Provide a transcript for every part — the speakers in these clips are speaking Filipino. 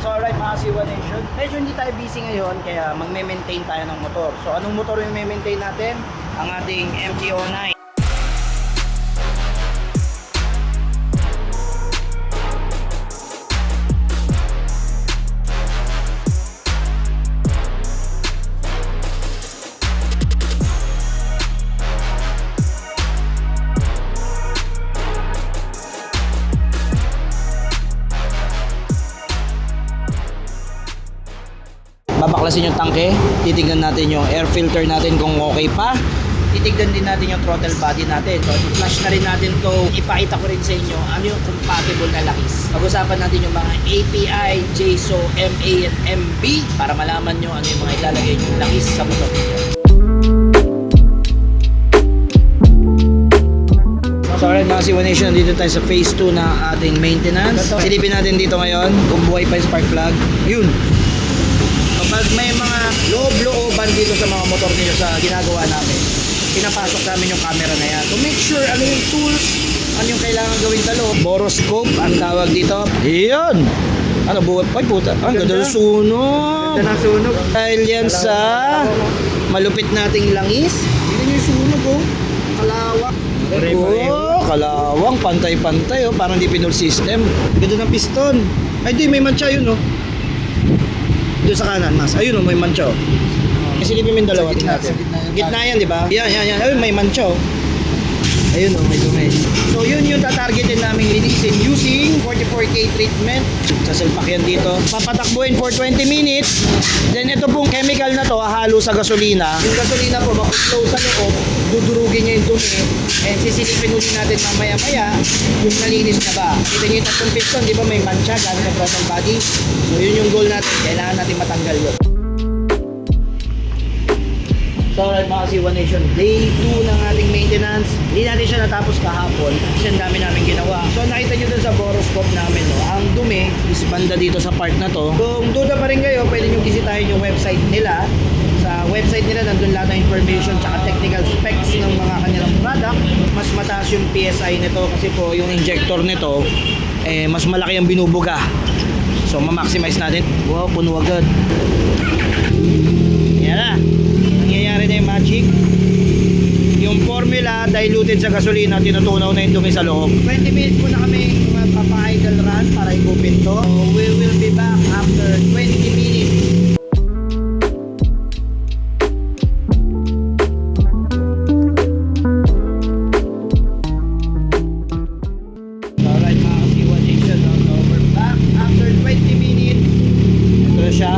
So alright mga C1 Nation, medyo hindi tayo busy ngayon kaya magme-maintain tayo ng motor. So anong motor yung maintain natin? Ang ating MT-09. Babaklasin yung tangke, titignan natin yung air filter natin kung okay pa. Titignan din natin yung throttle body natin. So, i-flash na rin natin to. Ipakita ko rin sa inyo ano yung compatible na langis. Pag-usapan natin yung mga API, JSO, MA, at MB para malaman nyo ano yung mga ilalagay yung langis sa motor niyo. So alright mga C1 Nation, dito tayo sa phase 2 na ating maintenance. Silipin natin dito ngayon kung buhay pa yung spark plug. Yun! Pag may mga loob-looban dito sa mga motor niyo sa ginagawa namin, pinapasok namin yung camera na yan. So make sure ano yung tools, ano yung kailangan gawin sa loob. Boroscope ang tawag dito. Iyon! Ano, buhay pa? Puta. Ang ganda ng sunog. Ganda ng sunog. Dahil yan sa malupit nating langis. Hindi nyo yung sunog, oh. Kalawang. Oh, kalawang. Pantay-pantay, oh. Parang di pinol system. Ganda ng piston. Ay, di, may mancha yun, oh. Doon sa kanan, mas. Ayun, oh, may mancha, oh. Silipin mo yung dalawa. Gitna yan, di ba? Yan. Ayun, may mancha, oh. Ayun, oh, may dumi. So, yun yung tatargetin namin linisin using 44K treatment. Sasalpak yan dito. Papatakbuhin for 20 minutes. Then, ito pong chemical na to, halo sa gasolina. Yung gasolina po, makuflow sa loob, dudurugin niya yung dumi. And sisilipin ulit natin mamaya-maya kung nalinis na ba. Kita niyo yung tatlong piston, di ba may mancha gamit ng throttle body. So, yun yung goal natin. Kailangan natin matanggal yun. So alright mga C1 Nation, day 2 ng ating maintenance. Hindi natin siya natapos kahapon kasi ang dami namin ginawa. So nakita nyo dun sa boroscope namin, no, ang dumi is banda dito sa part na to. Kung duda pa rin kayo, pwede nyo bisitahin yung website nila. Sa website nila, nandun lahat ng information tsaka technical specs ng mga kanilang product. Mas mataas yung PSI nito kasi po yung injector nito mas malaki ang binubuga. So ma-maximize natin. Wow, puno agad. Yan na. Nangyayari na yung magic. Yung formula diluted sa gasolina, tinutunaw na yung dumi sa loob. 20 minutes muna kami magpapa-idle run para igupin to. So we will be back after 20 minutes. Alright mga C1 Nation, so we're back after 20 minutes. Ito na siya.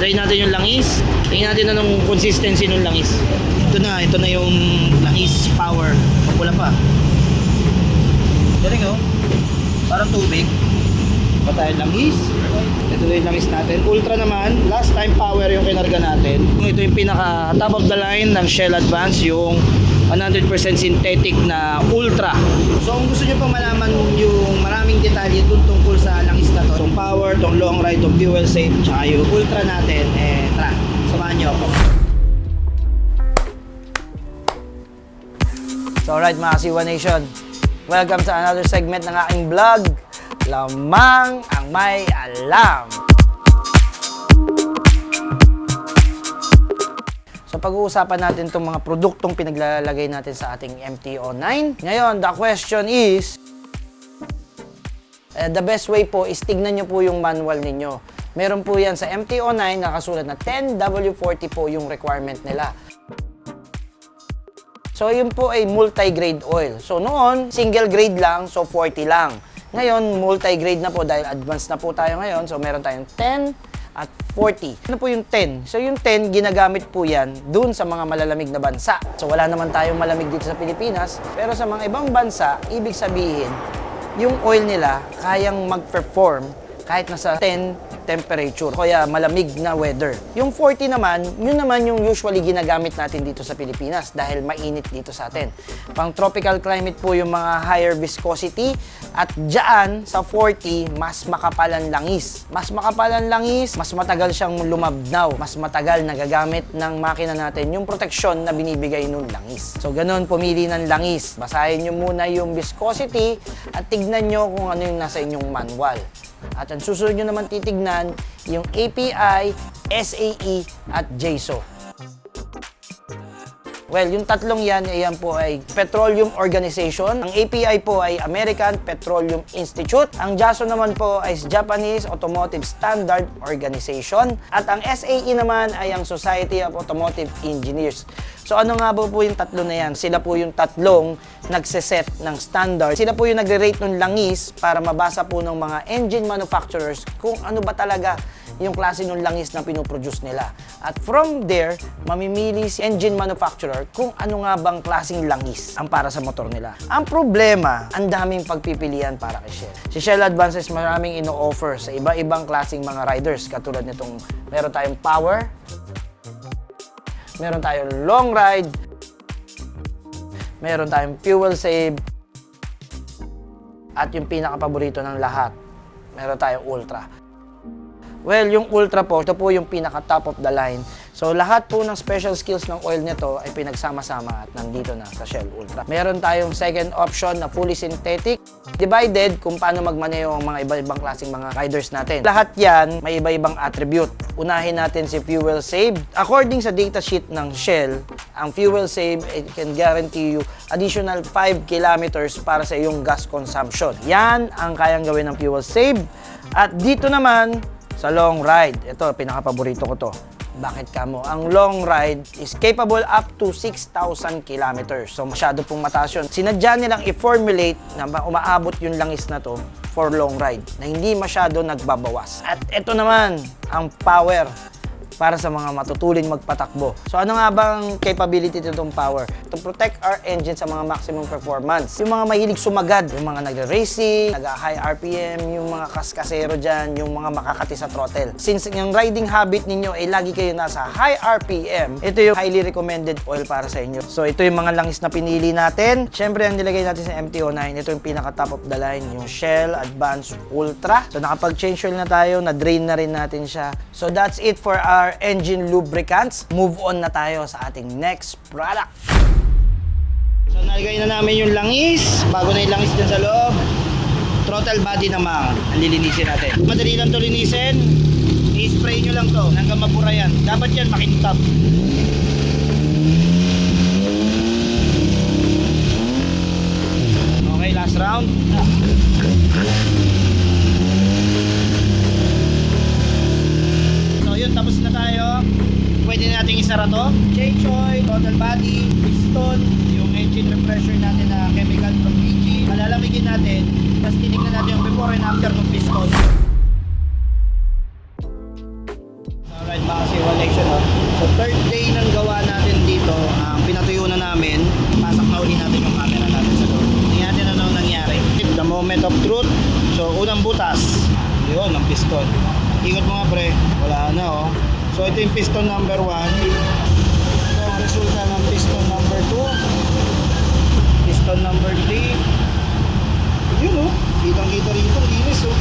Try natin yung langis. Tingnan natin anong consistency ng langis. Ito na yung langis power. Mapula pa. Galing, oh. Parang tubig. Patay langis. Ito na yung langis natin. Ultra naman. Last time power yung kinarga natin. Ito yung pinaka top of the line ng Shell Advance, yung 100% synthetic na ultra. So kung gusto nyo pang malaman yung maraming detalye dun tungkol sa langis na to, itong power, itong long ride, itong fuel safe, tsaka yung ultra natin, tara, samahan nyo ako. So alright mga C1 Nation, welcome sa another segment ng aking vlog, Lamang ang May Alam. So pag-uusapan natin itong mga produktong pinaglalagay natin sa ating MT-09. Ngayon, the question is, the best way po is tignan nyo po yung manual ninyo. Meron po yan sa MT-09 nakasulat na 10W40 po yung requirement nila. So yun po ay multi-grade oil. So noon, single grade lang, so 40 lang. Ngayon, multi-grade na po dahil advanced na po tayo ngayon. So meron tayong 10 at 40. Ano po yung 10? So yung 10, ginagamit po yan dun sa mga malalamig na bansa. So wala naman tayong malamig dito sa Pilipinas, pero sa mga ibang bansa, ibig sabihin, yung oil nila kayang mag-perform kahit nasa 10 temperature, kaya malamig na weather. Yung 40 naman, yun naman yung usually ginagamit natin dito sa Pilipinas dahil mainit dito sa atin. Pang tropical climate po yung mga higher viscosity at dyan sa 40, mas makapalan langis. Mas makapalan langis, mas matagal siyang lumabnaw, mas matagal nagagamit ng makina natin yung proteksyon na binibigay nung langis. So ganun, pumili ng langis. Basahin nyo muna yung viscosity at tignan nyo kung ano yung nasa inyong manual. At ang susunod nyo naman titignan yung API, SAE at JSO. Well, yung tatlong yan po ay Petroleum Organization. Ang API po ay American Petroleum Institute. Ang JASO naman po ay Japanese Automotive Standard Organization. At ang SAE naman ay ang Society of Automotive Engineers. So ano nga po yung tatlo na yan? Sila po yung tatlong nagseset ng standard. Sila po yung nagre-rate ng langis para mabasa po ng mga engine manufacturers kung ano ba talaga yung klase ng langis na pinoproduce nila. At from there, mamimili si engine manufacturer kung ano nga bang klaseng langis ang para sa motor nila. Ang problema, ang daming pagpipilian para kay Shell. Si Shell Advances maraming ino-offer sa iba-ibang klaseng mga riders katulad nitong meron tayong power, meron tayong long ride, meron tayong fuel save, at yung pinaka-paborito ng lahat, meron tayong ultra. Well, yung ultra po, ito po yung pinaka-top of the line. So, lahat po ng special skills ng oil nito ay pinagsama-sama at nandito na sa Shell Ultra. Meron tayong second option na fully synthetic, divided kung paano magmaneho ang mga iba-ibang klaseng mga riders natin. Lahat yan may iba-ibang attribute. Unahin natin si fuel save. According sa datasheet ng Shell, ang fuel save can guarantee you additional 5 kilometers para sa iyong gas consumption. Yan ang kayang gawin ng fuel save. At dito naman, sa long ride, ito, pinaka-paborito ko to. Bakit kamo? Ang long ride is capable up to 6,000 kilometers. So, masyado pong mataas yun. Sinadya nilang i-formulate na umaabot yung langis na to for long ride, na hindi masyado nagbabawas. At ito naman, ang power para sa mga matutuling magpatakbo. So ano nga bang capability nitong power? To protect our engine sa mga maximum performance. Yung mga mahilig sumagad, yung mga nagre-racing, nag-high RPM, yung mga kaskasero dyan, yung mga makakati sa throttle. Since yung riding habit ninyo ay lagi kayo nasa high RPM, ito yung highly recommended oil para sa inyo. So ito yung mga langis na pinili natin. Siyempre, ang nilagay natin sa MT-09, ito yung pinaka-top of the line, yung Shell Advance Ultra. So nakapag-change oil na tayo, na-drain na rin natin siya. So that's it for our engine lubricants. Move on na tayo sa ating next product. So nalagay na namin yung langis. Bago na yung langis dyan sa loob. Throttle body naman ang lilinisin natin. Madali lang to linisin. I-spray nyo lang to hanggang mapura yan. Dapat yan makintab. Okay, last round. Tapos na tayo. Pwede nating isara to. Change oil, throttle body, piston, yung engine refresher natin na chemical from PG. Malalamigin natin. Tapos tinignan natin yung before and after ng piston. Alright mga zero lection. So third day ng gawa natin dito. Pinatuyo na namin. Pasak na uli natin yung camera natin sa loob. Tingnan natin ano nangyari. The moment of truth. So unang butas. Yun, ang piston. Ikot mo nga pre, wala na oh. So ito yung piston number 1. Ito ang resulta ng piston number 2. Piston number 3. Yun oh, kitang-kita rito, linis oh.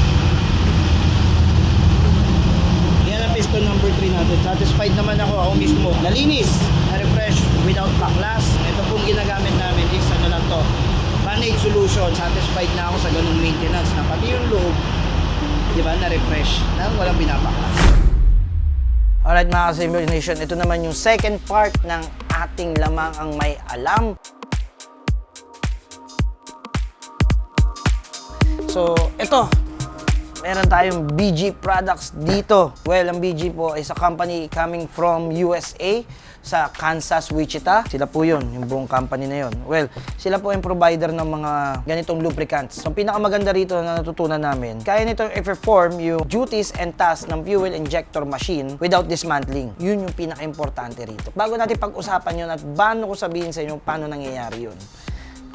Yan ang piston number 3 natin. Satisfied naman ako mismo. Nalinis, na-refresh without backlash. Ito pong ginagamit namin is ano lang to, Band-Aid solution. Satisfied na ako sa ganung maintenance na pati yung loob, diba, na-refresh na walang binabaklas. Alright mga ka-simulation, ito naman yung second part ng ating lamang ang may alam. So, ito, meron tayong BG products dito. Well, ang BG po is a company coming from USA sa Kansas, Wichita. Sila po yun, yung buong company na yun. Well, sila po yung provider ng mga ganitong lubricants. So, ang pinakamaganda rito na natutunan namin, kaya nitong i-perform yung duties and tasks ng fuel injector machine without dismantling. Yun yung pinaka-importante rito. Bago natin pag-usapan yun at paano ko sabihin sa inyo paano nangyayari yun,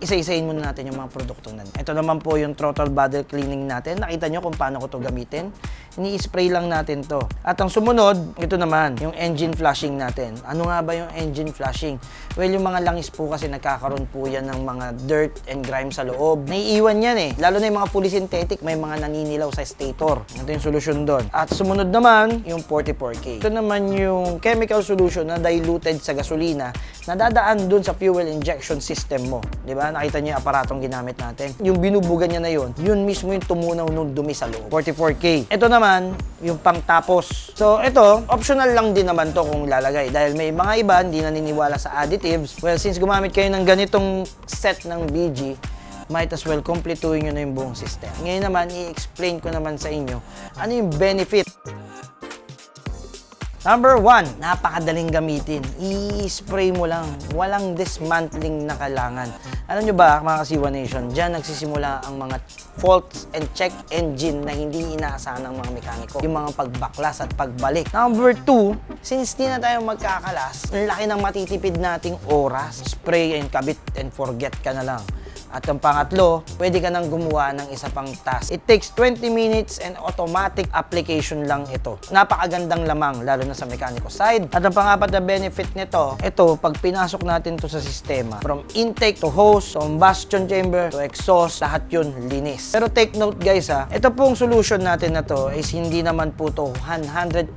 isa-isahin muna natin yung mga produkto na. Ito naman po yung throttle bottle cleaning natin. Nakita nyo kung paano ko to gamitin. Ini-spray lang natin to. At ang sumunod, ito naman, yung engine flushing natin. Ano nga ba yung engine flushing? Well, yung mga langis po kasi nagkakaroon po yan ng mga dirt and grime sa loob. Naiiwan yan eh. Lalo na yung mga fully synthetic, may mga naninilaw sa stator. Ito yung solusyon doon. At sumunod naman, yung 44K. Ito naman yung chemical solution na diluted sa gasolina na dadaan dun sa fuel injection system mo. Diba? Nakita niyo yung aparatong ginamit natin. Yung binubugan niya na yun mismo yung tumunaw nung dumi sa loob. 44K. Ito naman, yung pangtapos. So, ito, optional lang din naman to kung lalagay. Dahil may mga iba, hindi naniniwala sa additives. Well, since gumamit kayo ng ganitong set ng BG, might as well kompletuhin nyo na yung buong system. Ngayon naman, i-explain ko naman sa inyo ano yung benefit. Number 1, napakadaling gamitin. I-spray mo lang. Walang dismantling na kailangan. Alam nyo ba, mga Kasiwa Nation, dyan nagsisimula ang mga faults and check engine na hindi inaasahan ng mga mekaniko. Yung mga pagbaklas at pagbalik. Number 2, since di na tayo magkakalas, ang laki ng matitipid nating oras. Spray and kabit and forget ka na lang. At ang pangatlo, pwede ka nang gumawa ng isa pang task. It takes 20 minutes and automatic application lang ito. Napakagandang lamang, lalo na sa mechanical side. At ang pangapat na benefit nito, ito, pag pinasok natin to sa sistema, from intake to hose, to combustion chamber, to exhaust, lahat yun linis. Pero take note guys ito pong solution natin na to is hindi naman po to 100%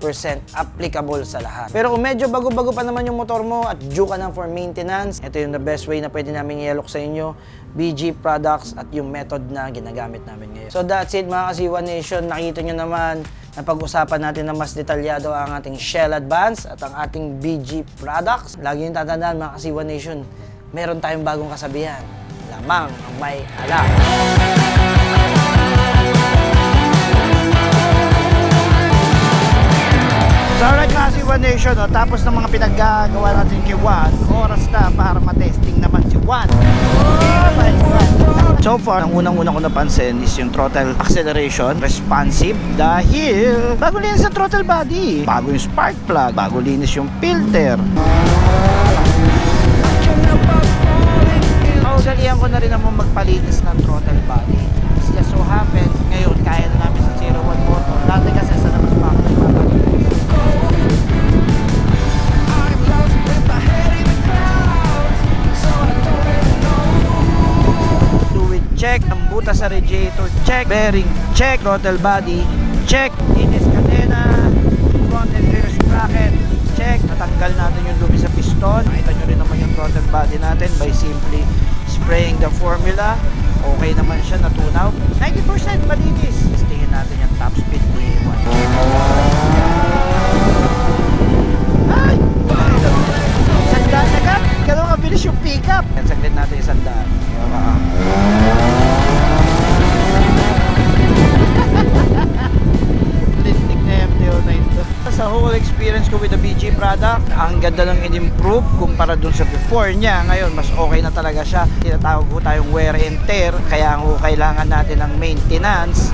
applicable sa lahat. Pero kung medyo bago-bago pa naman yung motor mo at due ka na for maintenance, ito yung the best way na pwede namin i-alok sa inyo. BG products at yung method na ginagamit namin ngayon. So that's it mga Kasiwa Nation. Nakita nyo naman na pag-usapan natin na mas detalyado ang ating Shell Advance at ang ating BG products. Lagi yung tatandaan mga Kasiwa Nation, meron tayong bagong kasabihan. Lamang ang may alam. So alright mga Kasiwa Nation, tapos ng mga pinaggagawa natin kay Juan, oras na para matesting naman si Juan. Oh my God! So far, ang unang-unang ko napansin is yung throttle acceleration, responsive dahil bago linis ang throttle body, bago yung spark plug, bago linis yung filter. Maugalian ko na rin naman magpalinis ng throttle body. It's just so happens, ngayon kaya na namin sa 01 motor. Dati kasi sa labas pa ako. Check, ang butas sa radiator, check, bearing, check, throttle body, check, linis kadena, front and rear sprocket, check, natanggal natin yung dumi sa piston. Nakita nyo rin naman yung throttle body natin by simply spraying the formula. Okay naman siya, natunaw. 90% malinis. Tingin natin yung top speed ni Juan. Ay! Sandaan na ka! Ganun kabilis yung pickup. Saglit natin yung sandaan. Lintik na MT-09 to. Sa whole experience ko with the BG product, ang ganda ng in-improve kumpara dun sa before niya. Ngayon, mas okay na talaga siya. Tinatawag ko tayong wear and tear, kaya ang kailangan natin ng maintenance.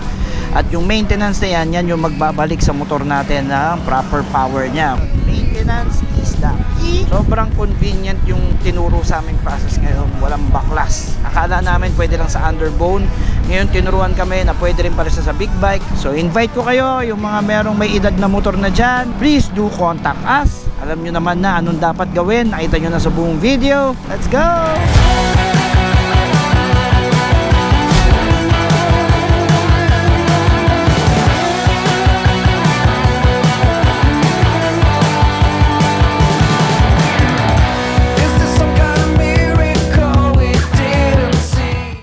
At yung maintenance na yan yung magbabalik sa motor natin ng proper power niya. Maintenance is the key. Sobrang convenient yung tinuro sa aming process ngayon. Walang baklas. Akala namin pwede lang sa underbone. Ngayon tinuruan kami na pwede rin pala sa big bike. So invite ko kayo, yung mga merong may edad na motor na dyan, please do contact us. Alam nyo naman na anong dapat gawin. Nakita nyo na sa buong video. Let's go!